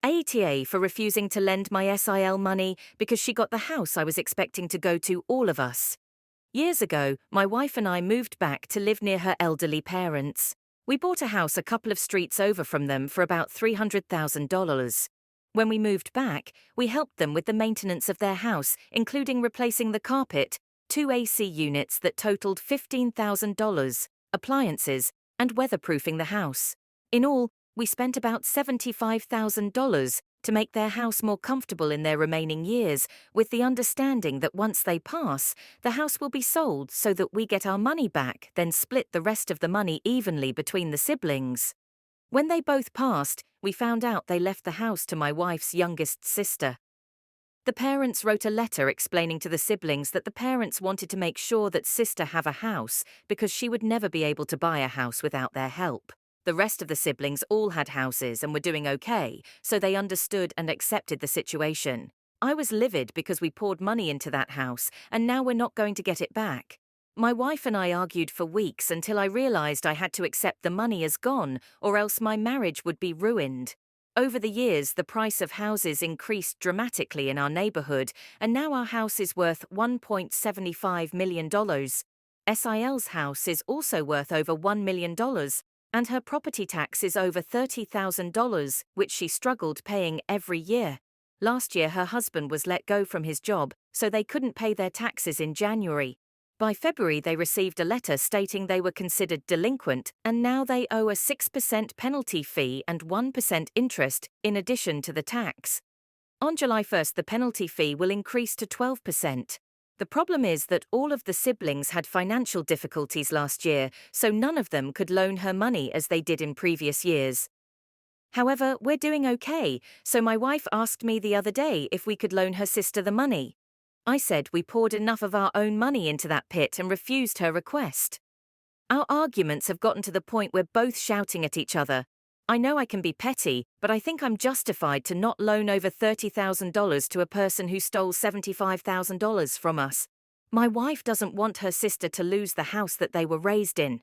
AITA for refusing to lend my SIL money because she got the house I was expecting to go to, all of us. Years ago, my wife and I moved back to live near her elderly parents. We bought a house a couple of streets over from them for about $300,000. When we moved back, we helped them with the maintenance of their house, including replacing the carpet, 2 AC units that totaled $15,000, appliances, and weatherproofing the house. In all, we spent about $75,000 to make their house more comfortable in their remaining years, with the understanding that once they pass, the house will be sold so that we get our money back, then split the rest of the money evenly between the siblings. When they both passed, we found out they left the house to my wife's youngest sister. The parents wrote a letter explaining to the siblings that the parents wanted to make sure that sister have a house because she would never be able to buy a house without their help. The rest of the siblings all had houses and were doing okay, so they understood and accepted the situation. I was livid because we poured money into that house, and now we're not going to get it back. My wife and I argued for weeks until I realized I had to accept the money as gone, or else my marriage would be ruined. Over the years, the price of houses increased dramatically in our neighborhood, and now our house is worth $1.75 million. SIL's house is also worth over $1 million. And her property tax is over $30,000, which she struggled paying every year. Last year her husband was let go from his job, so they couldn't pay their taxes in January. By February they received a letter stating they were considered delinquent, and now they owe a 6% penalty fee and 1% interest, in addition to the tax. On July 1st the penalty fee will increase to 12%. The problem is that all of the siblings had financial difficulties last year, so none of them could loan her money as they did in previous years. However, we're doing okay, so my wife asked me the other day if we could loan her sister the money. I said we poured enough of our own money into that pit and refused her request. Our arguments have gotten to the point we're both shouting at each other. I know I can be petty, but I think I'm justified to not loan over $30,000 to a person who stole $75,000 from us. My wife doesn't want her sister to lose the house that they were raised in.